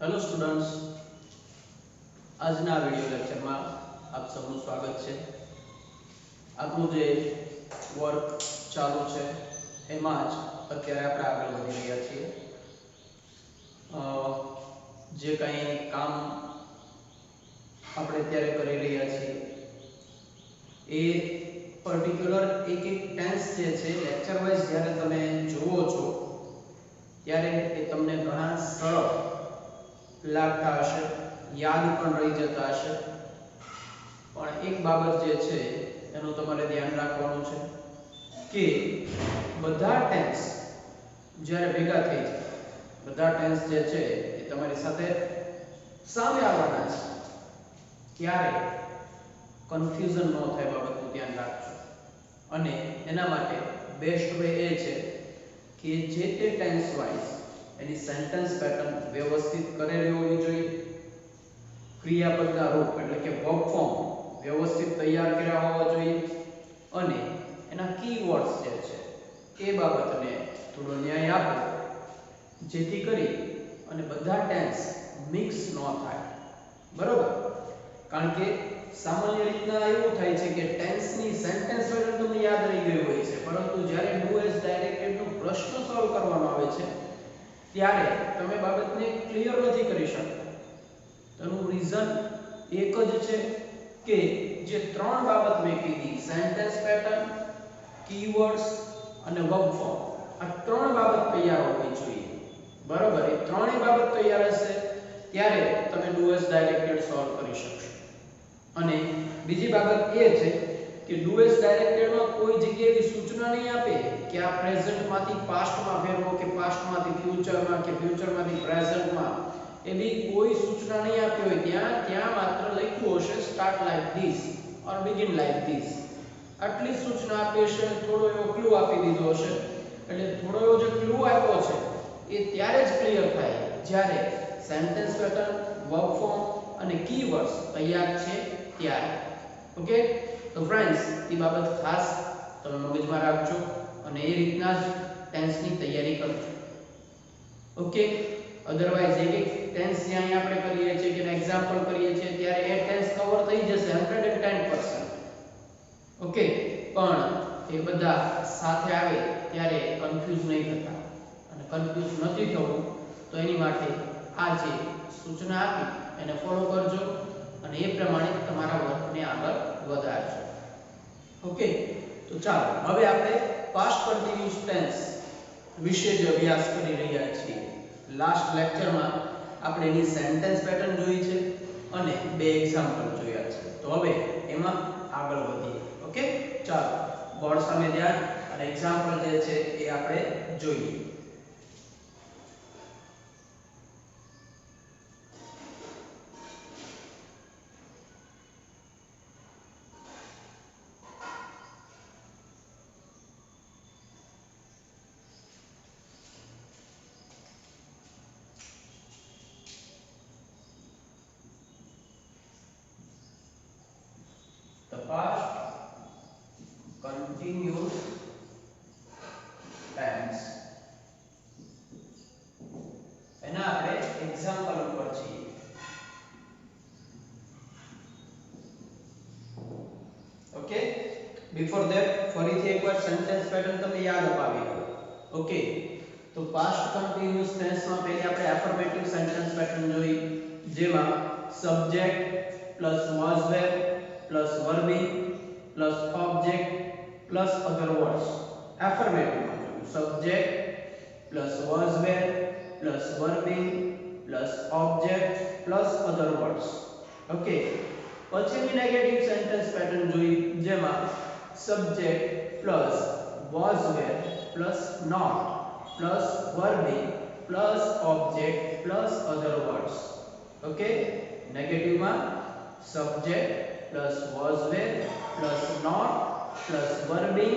Hello students, આજના video લેક્ચરમાં આપ સૌનું સ્વાગત છે. આપણું જે વર્ક ચાલુ છે એમાં જ અત્યારે આપણે આગળ વધી રહ્યા છીએ. જે કંઈ કામ આપણે અત્યારે કરી રહ્યા છીએ એ પર્ટિક્યુલર એક ટેન્સ જે છે લેક્ચર વાઇઝ જ્યારે તમે જુઓ છો ત્યારે એ તમને ઘણા સરળ લાગતા હશે, યાદ પણ રહી જતા હશે. પણ એક બાબત જે છે એનું તમારે ધ્યાન રાખવાનું છે કે બધા ટેન્સ જ્યારે ભેગા થઈ જાય, બધા ટેન્સ જે છે એ તમારી સાથે સામે આવવાના છે, ત્યારે કન્ફ્યુઝન ન થાય બાબતનું ધ્યાન રાખજો. અને એના માટે બેસ્ટ વે એ છે કે જે તે ટેન્સ વાઇઝ એની સેન્ટેન્સ પેટર્ન વ્યવસ્થિત કરેલી હોવી જોઈએ, ક્રિયાપદના રૂપ એટલે કે વર્બ ફોર્મ વ્યવસ્થિત તૈયાર કર્યા હોવા જોઈએ, અને એના કીવર્ડ્સ જે છે એ બાબતને થોડો ન્યાય આપો જેથી કરી અને બધા ટેન્સ મિક્સ ન થાય. બરોબર? કારણ કે સામાન્ય રીતના એવું થાય છે કે ટેન્સની સેન્ટેન્સ પેટર્ન તમને યાદ રહી ગઈ હોય છે, પરંતુ જ્યારે ડુ એઝ ડાયરેક્ટેડ નો પ્રશ્ન સોલ્વ કરવાનો આવે છે ત્યારે તમે બાબતને ક્લિયર નથી કરી શકતા. તેનું રીઝન એક જ છે કે જે ત્રણ બાબત મેં કીધી, સેન્ટેન્સ પેટર્ન, કીવર્ડ્સ અને વર્બ ફોર્મ, આ ત્રણ બાબત તૈયાર હોવી જોઈએ. બરોબર? એ ત્રણેય બાબત તૈયાર હશે ત્યારે તમે ડુ એઝ ડાયરેક્ટેડ સોલ્વ કરી શકશો. અને બીજી બાબત એ છે કે ડુ એઝ ડાયરેક્ટેડમાં કોઈ જગ્યાએ એવી સૂચના નહીં આપે કે આ પ્રેઝન્ટમાંથી પાસ્ટમાં ફેરવો કે પાસ્ટમાંથી ફ્યુચરમાં કે ફ્યુચરમાંથી પ્રેઝન્ટમાં, એવી કોઈ સૂચના નહીં આપી હોય. ત્યાં માત્ર લખ્યું હશે start like this or begin like this, આટલી સૂચના આપી હશે. થોડો એવો ક્લુ આપી દીધો હશે. એટલે થોડો એવો જે ક્લુ આપ્યો છે એ ત્યારે જ ક્લિયર થાય જ્યારે સેન્ટેન્સ પેટર્ન, વર્બ ફોર્મ અને કીવર્ડ્સ તૈયાર છે ત્યારે. ઓકે? તો ફ્રેન્ડ્સ, એ બાબત ખાસ તમે મગજમાં રાખજો અને એ રીતના જ ટેન્સની તૈયારી કરજો. ઓકે? અધરવાઇઝ એક ટેન્સ જે અહીં આપણે કરીએ છીએ કે એક્ઝામ્પલ કરીએ છીએ ત્યારે એ ટેન્સ કવર થઈ જશે 110%. ઓકે? પણ એ બધા સાથે આવે ત્યારે કન્ફ્યુઝ નહીં થતા. અને કન્ફ્યુઝ નથી થવું તો એની માટે આ જે સૂચના આપી એને ફોલો કરજો અને એ પ્રમાણે તમારા વર્કને આગળ વધારજો. ઓકે? તો ચાલો હવે આપણે પાસ્ટ કન્ટિન્યુઅસ ટેન્સ વિશે જે અભ્યાસ કરી રહ્યા છીએ. લાસ્ટ લેક્ચરમાં આપણે એની સેન્ટેન્સ પેટર્ન જોઈ છે અને બે એક્ઝામ્પલ જોયા છે. તો હવે એમાં આગળ વધીએ. ઓકે? ચાલો બોર્ડ સામે ધ્યાન અને એક્ઝામ્પલ જે છે એ આપણે જોઈએ. The past continuous tense, એના આપણે એક્ઝામ્પલ ઉપર છીએ. ઓકે? બિફોર ધેટ ફરીથી એકવાર સેન્ટેન્સ પેટર્ન તમે યાદ અપાવી દો. ઓકે? તો પાસ્ટ કન્ટિન્યુઅસ ટેન્સમાં પહેલા આપણે એફર્મેટિવ સેન્ટેન્સ પેટર્ન જોઈ, જેમાં subject plus was were plus verb plus object plus other words. એફર્મેટિવમાં જોયું subject plus was were plus verb plus object plus other words. Okay? પછીની negative sentence pattern જોઈ, જેમાં subject plus was were plus not plus verb plus object plus other words. Okay? નેગેટિવમાં subject plus was were plus not plus verb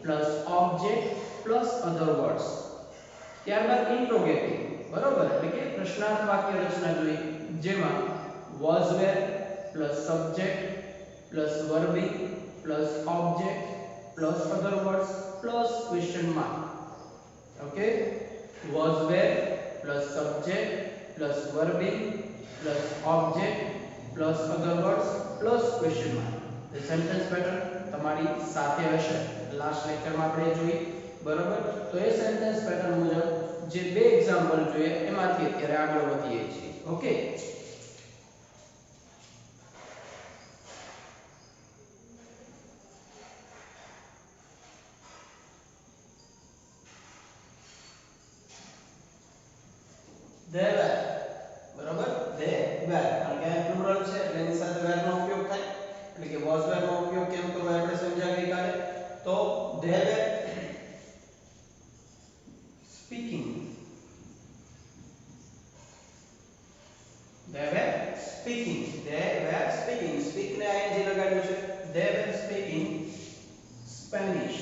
plus object plus other words. ત્યારબાદ interrogative, બરોબર, એટલે કે પ્રશ્નાર્થ વાક્ય રચના જોઈ, જેમાં was were plus subject plus verb plus object plus other words plus question mark. Okay? Was were plus subject plus verb ing plus object plus other words plus question mark એ sentence pattern તમારી સાથે હશે. Last લેક્ચરમાં આપણે જોઈ બરાબર. તો એ sentence pattern મુજબ જે બે એક્ઝામ્પલ જોઈએ એમાંથી અત્યારે આગળ વધીએ છીએ. ઓકે. they were બરાબર. they were કારણ કે આ પ્લુરલ છે એટલે એની સાથે were નો ઉપયોગ થાય એટલે કે was were નો ઉપયોગ કેમ કરવો આપણે સમજાવી ગઈકાલે. તો they were speaking they were speaking speak ને ing લગાડ્યું છે. they were speaking Spanish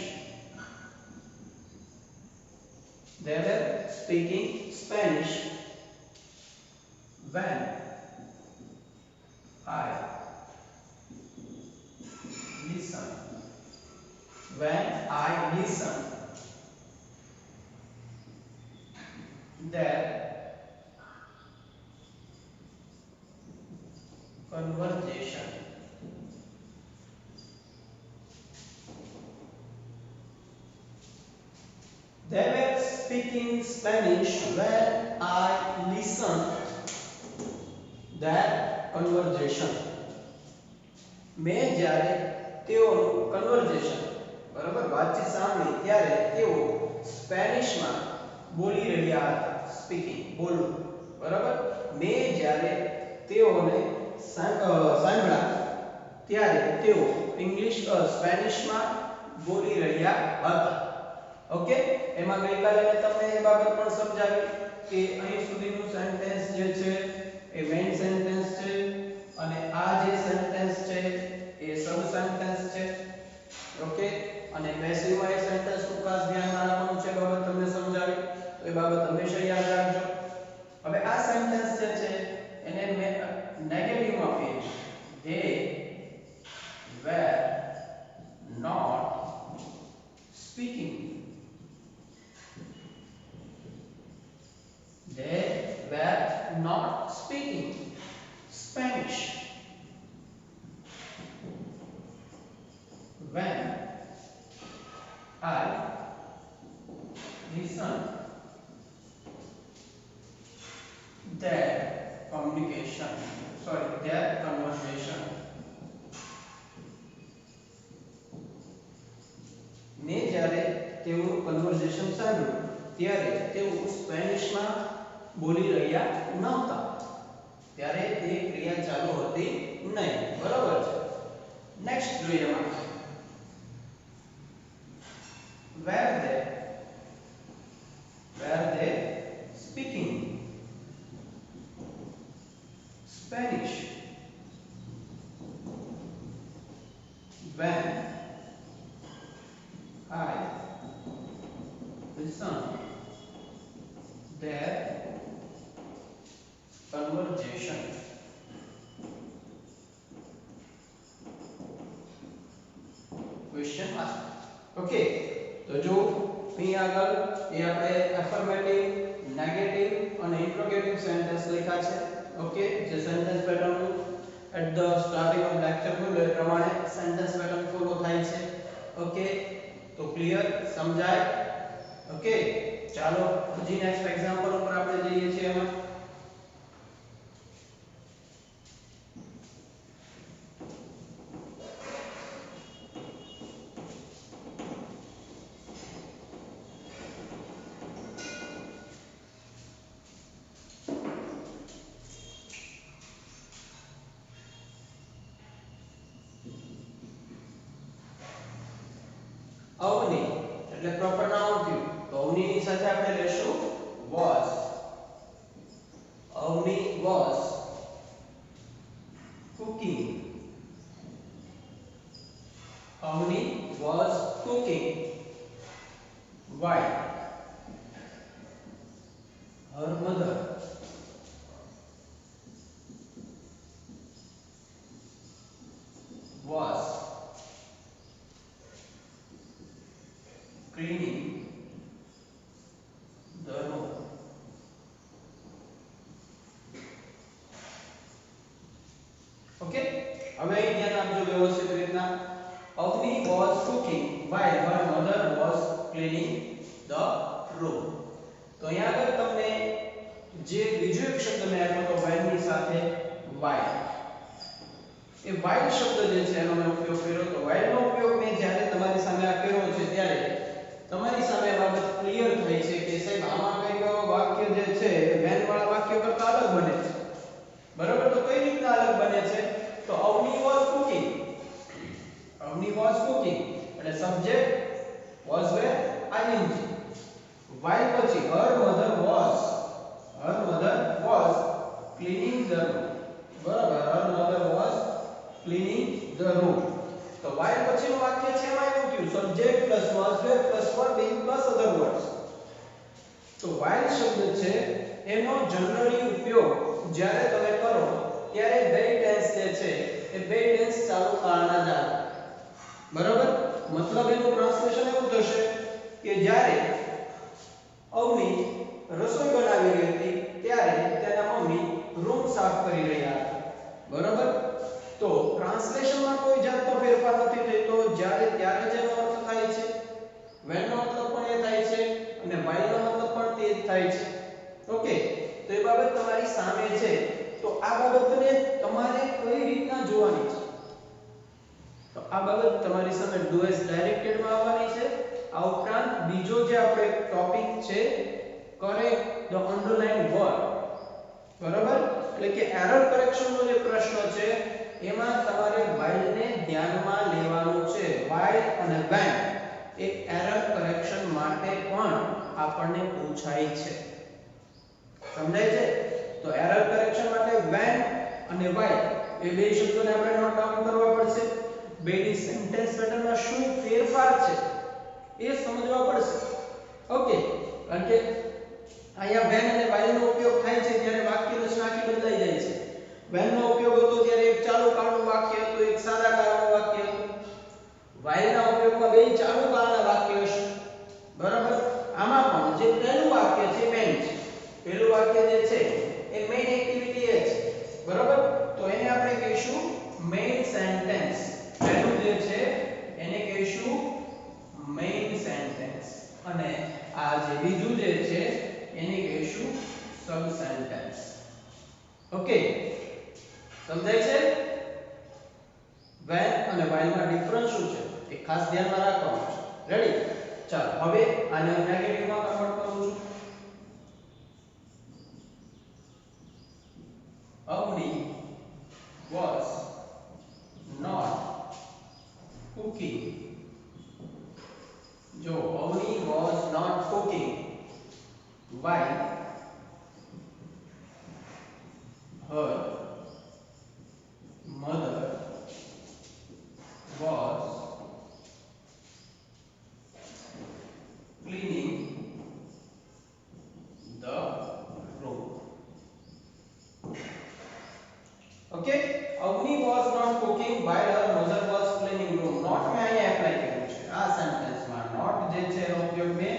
they were speaking Spanish when I listen their conversation they were speaking Spanish when I listened their conversation મેં જ્યારે તેઓનું કન્વર્ઝેશન બરાબર વાતચીત સાંભળી ત્યારે તેઓ સ્પેનિશમાં બોલી રહ્યા હતા. સ્પીકિંગ બોલવું બરાબર. મેં જ્યારે તેઓને સાંભળ્યા ત્યારે તેઓ સ્પેનિશમાં બોલી રહ્યા હતા. ઓકે. એમાં ગઈકાલે મેં તમને એ બાબત પણ સમજાવી કે અહીં સુધીનું સેન્ટેન્સ જે છે એ મેઇન સેન્ટેન્સ છે અને આ જે સેન્ટેન્સ છે એ સબ સેન્ટેન્સ છે. ઓકે. અને પેસિવ વોઇસ સેન્ટેન્સ નું ખાસ ધ્યાન રાખવાનું છે બાબત તમને સમજાવી તો એ બાબત હંમેશા યાદ રાખજો. હવે આ સેન્ટેન્સ જે છે એને નેગેટિવ માં આપીએ they were not speaking they were not speaking Spanish when I listened their conversation મેં જ્યારે તેઓનું કન્વર્ઝેશન સાંભળ્યું ત્યારે તેઓ સ્પેનિશમાં બોલી રહ્યા નહોતા. ત્યારે તે ક્રિયા ચાલુ હતી નહીં. બરાબર છે. નેક્સ્ટ જોઈએ આપણે were they speaking Spanish when I listened their conversation question mark. Okay. તો જો અહીં આગળ એ આપણે એફર્મેટિવ નેગેટિવ અને ઇન્ટ્રોગેટિવ સેન્ટેન્સ લખ્યા છે. ઓકે. જે sentence pattern at the starting of lecture ખોલ્યો એ પ્રમાણે સેન્ટેન્સ પેટર્ન ફોલો થાય છે. ઓકે. તો ક્લિયર સમજાય. ઓકે. ચાલો હજી નેક્સ્ટ એક્ઝામ્પલ ઉપર આપણે જઈએ છીએ. એમાં અવની એટલે પ્રોપર નાઉન થયું તો અવનીની સાથે આપણે લેશું was. Avani was cooking. Avani was cooking while her mother was cleaning the room. હવે અહીં ધ્યાન આપજો વ્યવસ્થિત રીતના. Avni was cooking while her mother was cleaning the room. તો અહીંયા આગળ તમને જે બીજો એક શબ્દ મેં આપ્યો તો while ની સાથે while. એ while શબ્દ જે છે એનો મેં ઉપયોગ કર્યો. તો while નો ઉપયોગ મેં જ્યારે તમારી સામે આ કર્યો છે ત્યારે તમારી સામે આ બાબત ક્લિયર થઈ છે કે સાહેબ આમાં કંઈક વાક્ય જે છે when વાળા વાક્ય કરતા અલગ બને છે. બરાબર? તો કઈ રીતના અલગ બને છે? તો Avni was cooking. Avni was cooking એટલે subject was where ing. While પછી her mother was cleaning the room. બરાબર? her mother was cleaning the room. તો while પછીનું વાક્ય છે એમાં એવું થયું subject plus was where plus verb plus other words. તો while શબ્દ છે એનો જનરલી ઉપયોગ જ્યારે તમે કરો ત્યારે બે ટેન્સ જે છે એ બે ટેન્સ ચાલુ કાળના જ આવે. બરાબર? મતલબ એનું ટ્રાન્સલેશન એવું થશે કે જ્યારે અવની રસોઈ બનાવી રહી હતી ત્યારે તેના મમ્મી રૂમ સાફ કરી રહ્યા હતા. બરાબર? તો ટ્રાન્સલેશનમાં કોઈ જાતનો ફેરફાર નથી થતો. જ્યારે ત્યારે જેનો અર્થ થાય છે when નો મતલબ પણ એ થાય છે અને while નો મતલબ પણ તે જ થાય છે. ઓકે? તો એ બાબત તમારી સામે છે. તો આ બાબતને તમારે કઈ રીતના જોવાની છે? તો આ બાબત તમારી સામે do as directed માં આવવાની છે. આ ઉપરાંત બીજો જે આપણે ટોપિક છે correct the underlined word. બરાબર? એટલે કે એરર કરેક્શન નો જે પ્રશ્ન છે એમાં તમારે while ને ધ્યાનમાં લેવાનું છે. while અને when એ એરર કરેક્શન માટે પણ આપણને પૂછાય છે. સમજાય છે? તો એરર કરેક્શન માટે when અને while એ બે શબ્દોને આપણે નોટ ડાઉન કરવા પડશે. બેની સેન્ટેન્સ પેટર્નમાં શું ફેરફાર છે એ સમજવા પડશે. ઓકે? કારણ કે અહીંયા when અને while નો ઉપયોગ થાય છે ત્યારે વાક્ય રચના આખી બદલાઈ જાય છે. when નો ઉપયોગ હતો ત્યારે એક ચાલુ કાળનું વાક્ય હતું, એક સાદા કાળનું વાક્ય હતું. while ના ઉપયોગમાં બે ચાલુ કાળના વાક્ય હશે. બરાબર? આમાં પણ જે પહેલું વાક્ય છે મેઇન છે. પહેલું વાક્ય જે છે એ મેઇન એક્ટિવિટી છે. બરાબર? તો એને આપણે કહીશું મેઇન સેન્ટેન્સ. પહેલું જે છે એને કહીશું મેઇન સેન્ટેન્સ અને આ જે બીજું જે છે એને કહીશું સબ સેન્ટેન્સ. ઓકે? સમજાય છે? when અને while માં ડિફરન્સ શું છે એ ખાસ ધ્યાનમાં રાખવાનું છે. રેડી? ચાલો હવે આને નેગેટિવ માં કન્વર્ટ કરું છું. Avni was not cooking. જો Avni was not cooking while her mother was cleaning the room. Okay? Avni was not cooking while her mother was cleaning room. Not મેં અહીંયા એપ્લાય કર્યું છે આ સેન્ટેન્સમાં. નોટ જે છે એનો ઉપયોગ મેં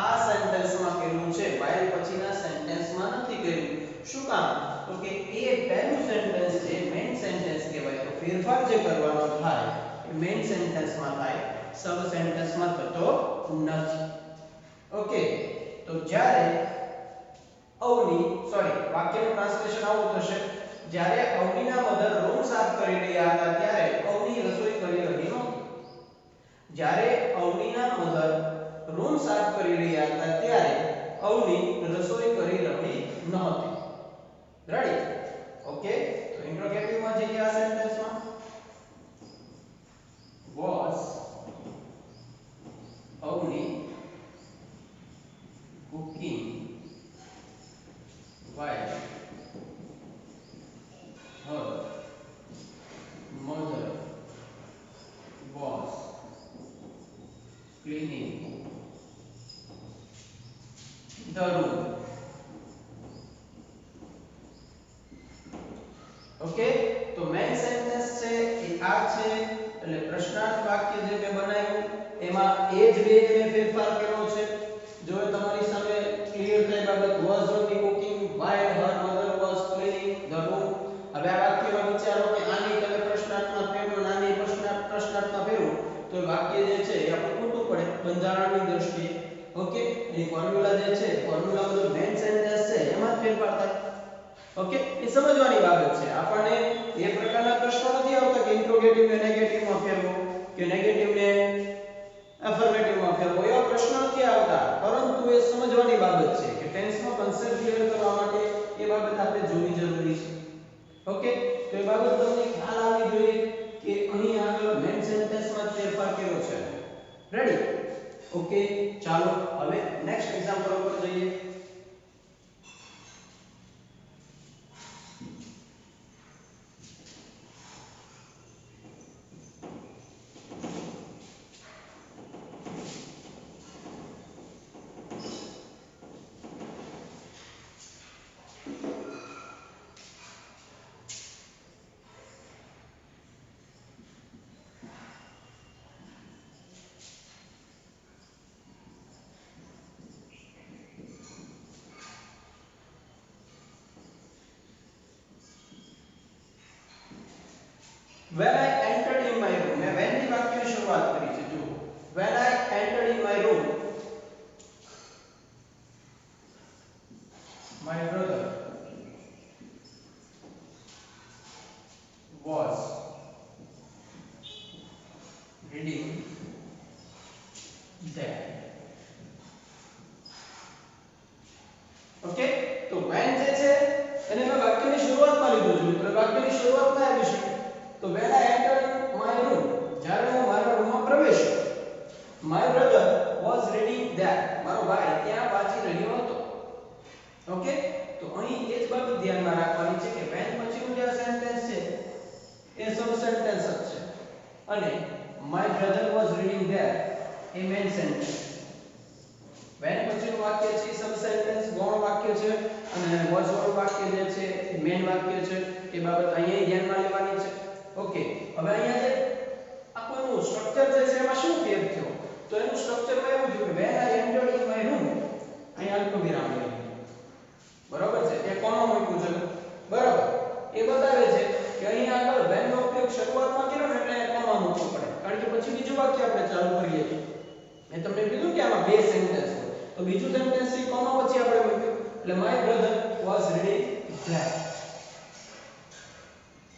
આ સેન્ટેન્સમાં કર્યું છે. while પછીના સેન્ટેન્સમાં નથી કર્યું. શું કામ? તો કે એ પહેલું સેન્ટેન્સ છે મેઇન સેન્ટેન્સ કહેવાય. તો ફેરફાર જે કરવાનો થાય એ મેઇન સેન્ટેન્સમાં થાય, સબ સેન્ટેન્સમાં થતો નથી. ઓકે? તો જ્યારે વાક્યનું ટ્રાન્સલેશન આવું થશે. જ્યારે અવનીના મધર રૂમ સાફ કરી રહ્યા હતા ત્યારે અવની રસોઈ કરી રહી નહોતી. જ્યારે અવનીના મધર રૂમ સાફ કરી રહ્યા હતા ત્યારે અવની રસોઈ કરી રહી નહોતી. રેડી? ઓકે? તો ઇન્ટ્રોગેટિવ માં જઈએ આ સેન્ટેન્સમાં. was Avni cooking while her mother was cleaning the room. Okay? તો મેઇન સેન્ટેન્સ છે એ આ છે. એટલે પ્રશ્નાર્થ વાક્ય જે મેં બનાવ્યું એમાં એ જ બે મેં ફેરફાર કર્યો છે. જો તમારી સામે ક્લિયર થાય બાબત was only cooking while her mother was cleaning the room. હવે આ વાક્યમાં વિચારો કે આની તમે પ્રશ્નાર્થ વાક્ય જે છે એ આપણે ખોટું પડે બંધારણની દ્રષ્ટિએ. ઓકે, એ ફોર્મ્યુલા જે છે ફોર્મ્યુલામાં જો મેઇન સેન્ટેન્સ છે એમાં જ ફેરફાર થાય. ઓકે, એ સમજવાની બાબત છે. આપણને એ પ્રકારના પ્રશ્નો નથી આવતા કે ઇન્ટ્રોગેટિવ ને નેગેટિવ માં ફેરવો કે નેગેટિવ ને અફર્મેટિવ માં ફેરવો, એવા પ્રશ્નો નથી આવતા, પરંતુ એ સમજવાની બાબત છે કે ટેન્સનો કન્સેપ્ટ ક્લિયર કરવા માટે એ બાબત આપણે જોવી જરૂરી છે. ઓકે, તો એ બાબત તમને ખ્યાલ આવવી જોઈએ કે અહીં આગળ મેઇન સેન્ટેન્સમાં ફેરફાર કર્યો છે. રેડી? ઓકે, ચાલો હવે નેક્સ્ટ એક્ઝામ્પલ ઉપર જઈએ. When I entered in my room, મેં when ની વાક્યની શરૂઆત કરી છે. જુઓ, when I entered in my room, my brother was reading there. Okay, તો when જે છે એને મેં વાક્યની શરૂઆતમાં લીધું છે. મિત્રો વાક્યની શરૂઆતમાં આવી છે. તો when I entered my room, જ્યારે હું મારા રૂમમાં પ્રવેશ્યો, my brother was reading there, મારો ભાઈ ત્યાં વાંચી રહ્યો હતો. ઓકે, તો અહીં એ જ બાબત ધ્યાનમાં રાખવાની છે કે when પછીનું જે સેન્ટેન્સ છે એ સબ સેન્ટેન્સ જ છે અને my brother was reading there A main sentence. when પછીનું વાક્ય છે સબ સેન્ટેન્સ ગૌણ વાક્ય છે અને was વાળું વાક્ય જે છે એ મેઇન વાક્ય છે. એ બાબત અહીંયા ધ્યાનમાં લેવાની છે. ઓકે, હવે અહીંયા જે આખું સ્ટ્રક્ચર જે છે એમાં શું ફેર થયો? તો એનું સ્ટ્રક્ચરમાં એવું થયું કે when I entered in my room, અહીંયા અલ્પવિરામ લઈ, બરાબર છે, એ કોમા મૂક્યું છે, બરાબર. એ બતાવે છે કે અહીં આગળ when નો ઉપયોગ શરૂઆતમાં કર્યો ને એટલે કોમા મૂકવો પડે, કારણ કે પછી બીજું વાક્ય આપણે ચાલુ કરીએ છીએ. મેં તમને કીધું કે આમાં બે સેન્ટેન્સ છે, તો બીજું સેન્ટેન્સ છે કોમા પછી આપણે મૂક્યું, એટલે my brother was reading there.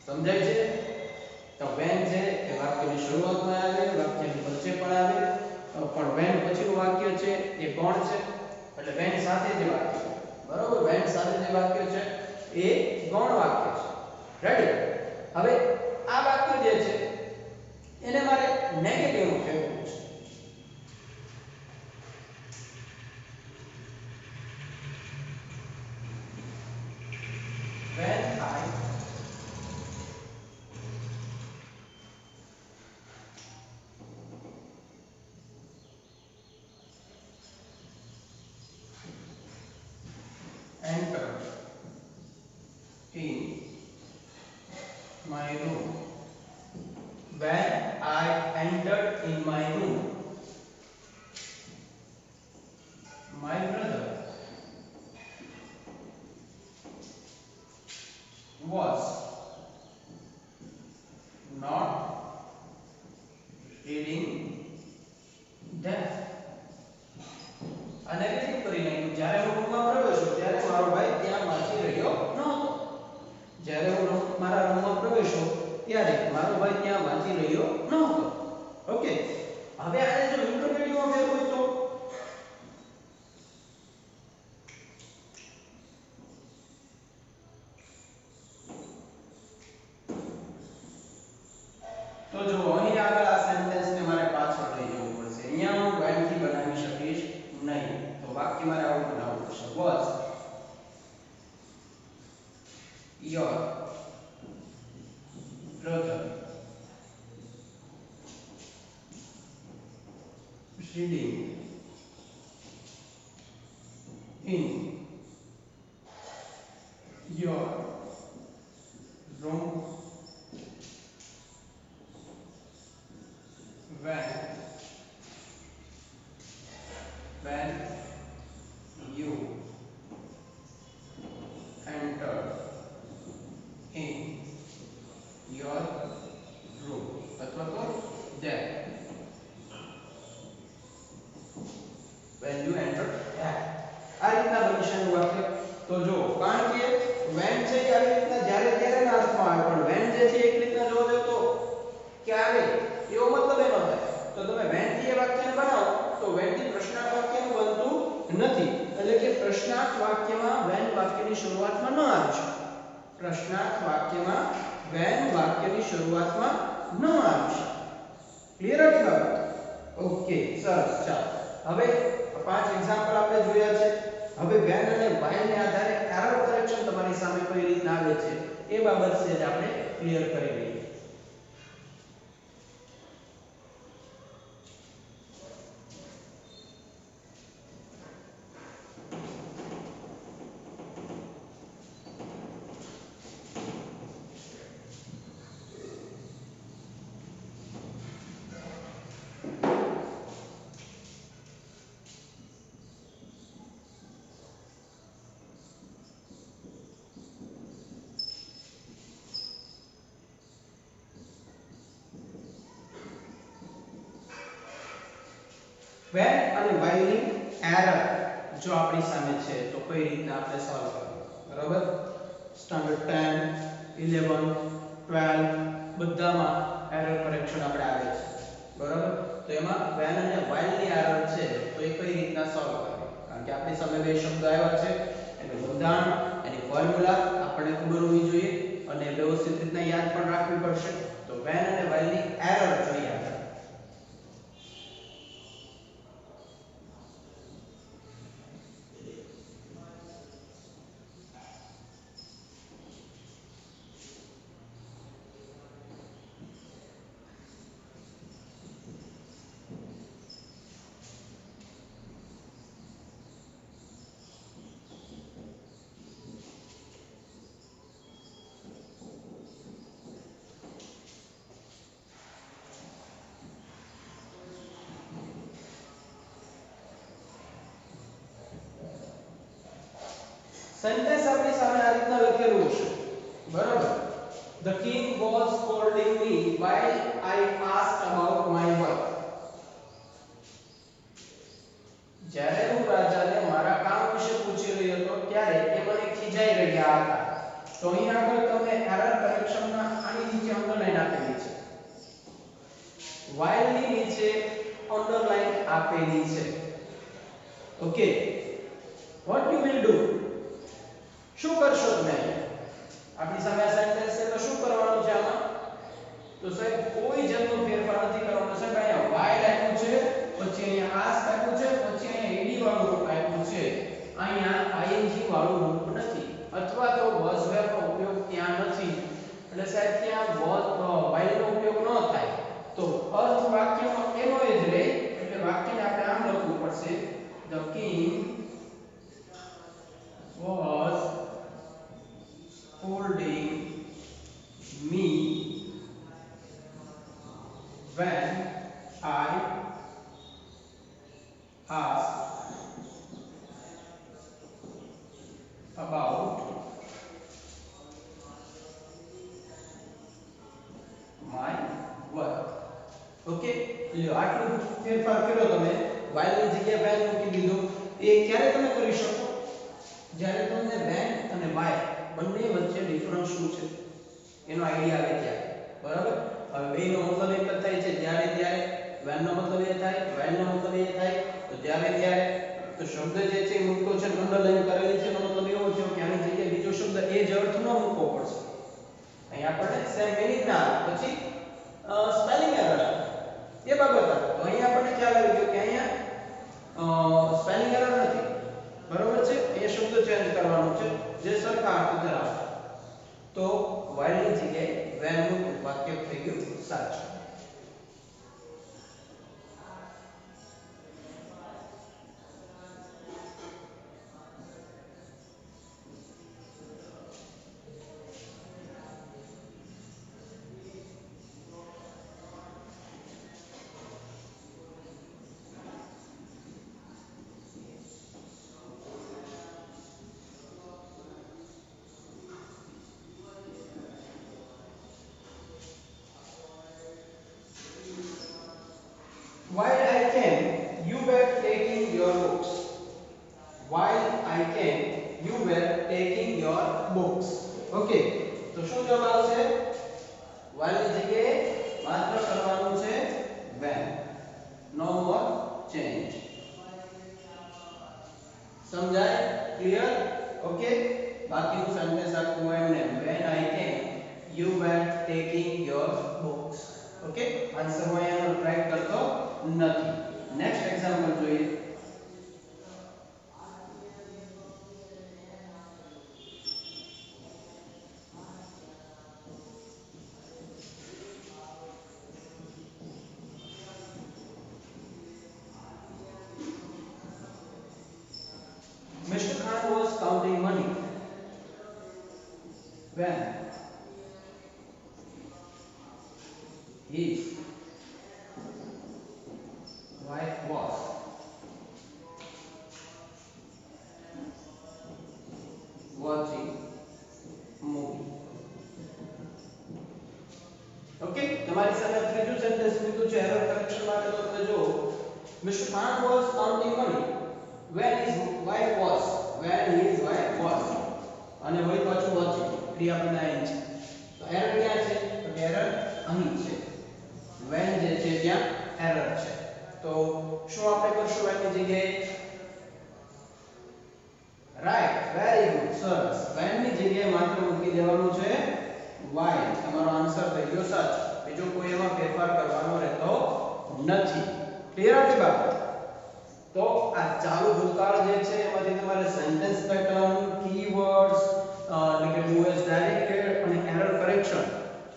સમજાય છે? તો when છે એ વાક્યની શરૂઆતમાં આવે, વાક્યની વચ્ચે પણ આવે, પણ when પછીનું વાક્ય છે એ કોણ છે? એટલે when સાથે જે વાક્ય છે, બરાબર, when સાથે જે વાક્ય છે એ ગૌણ વાક્ય છે. રેડી? હવે આ વાક્ય જે છે એને મારે નેગેટિવમાં ફેરવવું છે. when I entered in my room, when I entered in my room, my brother was not reading there. આ નેગેટિવ કરી નાખ્યું. જ્યારે હું રૂમમાં પ્રવેશ્યો ત્યારે મારો ભાઈ ત્યાં વાંચી રહ્યો નહોતો. જ્યારે હું મારા રૂમમાં પ્રવેશ્યો ત્યારે મારો ભાઈ ત્યાં વાંચી રહ્યો નહોતો. ઓકે, હવે આને જો ઇન્ટરગેટિવમાં ફેરવું તો જો અહીં આગળ આ સેન્ટેન્સને મારે પાછળ લઈ જવું પડશે. અહીંયા હું when થી બનાવી શકીશ નહીં, તો વાક્ય મારે આવું બનાવવું પડશે. was your brother reading in your room when you entered in your room, અથવા તો there. when you enter act. આ રીતના બની શકે વાક્ય. તો જો કારણ કે when છે એ આવી રીતના જ્યારે ત્યારે ના અર્થમાં આવે, પણ when જે છે એક રીતના જોવો જોઈએ તો ક્યારે એવો મતલબ એનો થાય. તો તમે when થી એ વાક્યને બનાવો તો when થી પ્રશ્નાર્થ વાક્યનું બનતું નથી. એટલે કે પ્રશ્નાર્થ વાક્યમાં when વાક્યની શરૂઆતમાં ન આવી શકે. પ્રશ્નાર્થ વાક્યમાં when વાક્યની શરૂઆતમાં ન આવી શકે. ક્લિયર હતી બાબત? ઓકે, સરસ. ચાલો હવે પાંચ એક્ઝામ્પલ આપણે જોયા છે. હવે when અને while ને આધારે એરર કરેક્શન તમારી સામે કઈ રીતના આવે છે એ બાબત છે જે આપણે ક્લિયર કરી લઈએ. when અને while ની એરર જો આપણી સામે છે તો કઈ રીતના આપણે સોલ્વ કરવું. બરાબર? સ્ટાન્ડર્ડ 10 11 12 બધામાં એરર કરેક્શન આપણે આવે છે. બરાબર? તો એમાં when અને while ની એરર છે તો એ કઈ રીતના સોલ્વ કરવી. કારણ કે આપણી સામે બે શબ્દ આવ્યા છે, એનું બંધારણ એની ફોર્મ્યુલા આપણને ખબર હોવી જોઈએ અને વ્યવસ્થિત રીતના યાદ પણ રાખવી પડશે. તો when અને while ની એરર જોઈએ આપણે. સેન્ટેન્સ આપણી સામે આ રીતના લખેલું છે. બરાબર? The king was scolding me while I asked about my work. જ્યારે હું રાજાને મારા કામ વિશે પૂછી રહ્યો હતો ત્યારે એ મને ખીજાઈ રહ્યા હતા. તો અહીં આગળ તમને એરર કરેક્શનમાં આની નીચે અંડરલાઈન આપેલી છે. while ની નીચે અંડરલાઈન આપેલી છે. Okay, what you will do? શું કરશો તમે? આપણી સામે આ સેન્ટેન્સ છે તો શું કરવાનું છે આમાં? તો સાહેબ કોઈ જાતનો ફેરફાર નથી કરવાનો. સાહેબ અહીંયા while આપ્યું છે, પછી અહીંયા ask આપ્યું છે, પછી અહીંયા ed વાળું રૂપ આપ્યું છે. અહીંયા ing વાળું રૂપ નથી અથવા તો was were નો ઉપયોગ ત્યાં નથી. એટલે સાહેબ ત્યાં while નો ઉપયોગ ન થાય તો અર્થ વાક્યમાં એનો જ રહે. એટલે વાક્યને આપણે આમ લખવું પડશે. The king was scolding me when I asked about my work. Okay, લ્યો આટલું ફેરફાર કર્યો તમે. while ની જગ્યાએ when મૂકી દીધું. એ ક્યારે તમે કરી શકો? જ્યારે તમને when અને while બંને વચ્ચે ડિફરન્સ શું છે એનો આઈડિયા આવે ત્યારે. બરાબર? હવે બેનો મતલબ એક જ થાય છે જ્યારે ત્યારે. when નો મતલબ એ થાય, while નો મતલબ એ થાય. તો જ્યારે ત્યારે તો શબ્દ જે છે એ મૂકતો છે, અંડરલાઈન કરેલી છે એનો મતલબ એવો છે કે આની જગ્યાએ બીજો શબ્દ એ જ અર્થ ન મૂકવો પડશે. અહીં આપણને સેમ મિનિંગ ના આવે, પછી સ્પેલિંગ એરર આવે એ બાબત આવે. તો અહીં આપણને ખ્યાલ આવી ગયો કે અહીંયા સ્પેલિંગ એરર નથી. બરોબર છે? એ શબ્દ ચેન્જ કરવાનો છે જે સરખા અર્થ ધરાવે. તો while ની જગ્યાએ when નું વાક્ય થઈ ગયું સાચું. books. ઓકે, તો શું જવાબ આવશે? while ની જગ્યાએ માત્ર કરવાનું છે when. no more change. સમજાય? ક્લિયર? ઓકે, બાકીનું સેન્ટેન્સ આખું એમને when I came you were taking your books. Okay, answer હું અહીંયા ટ્રાય કરતો નથી. નેક્સ્ટ એક્ઝામ્પલ જોઈએ. Mr. Khan was counting money when his wife was watching movie. Okay, તમારી સામે ત્રીજું સેન્ટેન્સ લીધું છે એરર કરેક્શન માટે. તો તમે જો Mr. Khan was counting money when his wife was અને વળી પાછું watching ક્રિયાપદ અહીં છે. તો એરર ક્યાં છે? તો એરર અહીં છે. when જે છે ત્યાં એરર છે. તો શું આપણે કરશું એની જગ્યાએ? રાઈટ, વેરી ગુડ, સરસ. when ની જગ્યાએ માત્ર મૂકી દેવાનું છે while. તમારો આન્સર થઈ ગયો સાચો. બીજો કોઈ એમાં ફેરફાર કરવાનો રહેતો નથી. ક્લિયર આટલી બાબત? તો આ ચાલુ ભૂતકાળ જે છે એમાંથી તમારે સેન્ટેન્સ પેટર્ન, કીવર્ડ્સ, એટલે કે ડુ એઝ ડાયરેક્ટેડ અને એરર કરેક્શન,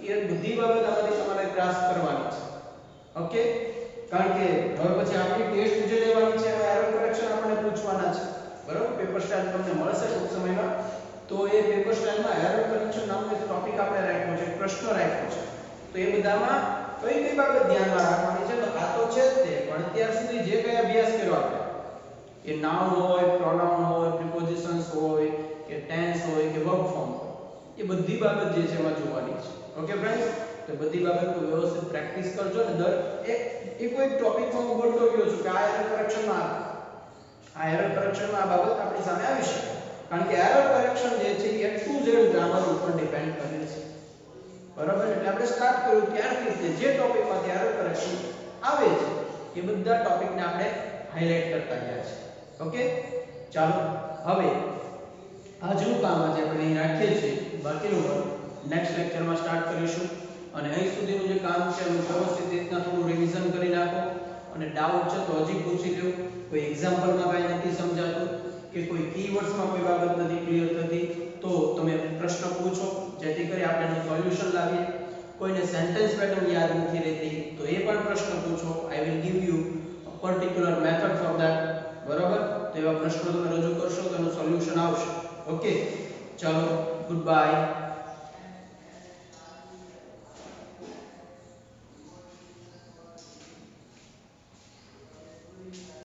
એ બધી બાબત આમાંથી તમારે ગ્રાસ્પ કરવાની છે. ઓકે, કારણ કે હવે પછી આપણી ટેસ્ટ જે લેવાની છે એમાં એરર કરેક્શન આપણને પૂછવાના છે. બરોબર? પેપર સ્ટાઇલ તમને મળશે ટૂંક સમયમાં. તો એ પેપર સ્ટાઇલમાં એરર કરેક્શન નામનો એક ટોપિક આપણે રાખ્યો છે, પ્રશ્ન રાખ્યો છે. તો એ બધામાં કઈ કઈ બાબત ધ્યાનમાં રાખવાની છે? તો આ તો છે જ તે, પણ અત્યાર સુધી જે કઈ અભ્યાસ કર્યો આપણે, કે નાઉન હોય, પ્રોનાઉન હોય, પ્રિપોઝિશન્સ હોય, કે ટેન્સ હોય, કે વર્બ ફોર્મ હોય, એ બધી બાબત જે છે એમાં જોવાની છે. ઓકે ફ્રેન્ડ્સ, તો બધી બાબતનું વ્યવસ્થિત પ્રેક્ટિસ કરજો ને દર એક કોઈ ટોપિકમાં હું બોલતો ગયો છું કે આ એરર કરેક્શનમાં આ બાબત આપણી સામે આવી શકે. કારણ કે એરર કરેક્શન જે છે એ ટુ ઝેડ ગ્રામર ઉપર ડિપેન્ડ કરે છે. બરાબર? એટલે આપણે સ્ટાર્ટ કર્યું ત્યારથી જે ટોપિકમાંથી એરર કરેક્શન આવે છે એ બધા ટોપિકને આપણે હાઇલાઇટ કરતા ગયા છે. ઓકે, ચાલો હવે આજનું કામ આજે આપણે અહીં રાખીએ છીએ. બાકીનું વર્ક નેક્સ્ટ લેક્ચરમાં સ્ટાર્ટ કરીશું. અને અહીં સુધીનું જે કામ છે એનું વ્યવસ્થિત રીતના થોડું રિવિઝન કરી નાખો. અને ડાઉટ છે તો હજી પૂછી લો. કોઈ એક્ઝામ્પલમાં કાંઈ નથી સમજાતું કે કોઈ કીવર્ડ્સમાં કોઈ બાબત નથી ક્લિયર થતી તો તમે પ્રશ્ન પૂછો, જેથી કરી આપણે એનું સોલ્યુશન લાવીએ. કોઈને સેન્ટેન્સ પેટર્ન યાદ નથી રહેતી તો એ પણ પ્રશ્ન પૂછો. I will give you a particular method for that. બરાબર? તો એવા પ્રશ્નો તમે રજૂ કરશો તો એનું સોલ્યુશન આવશે. ઓકે, ચાલો, ગુડ બાય.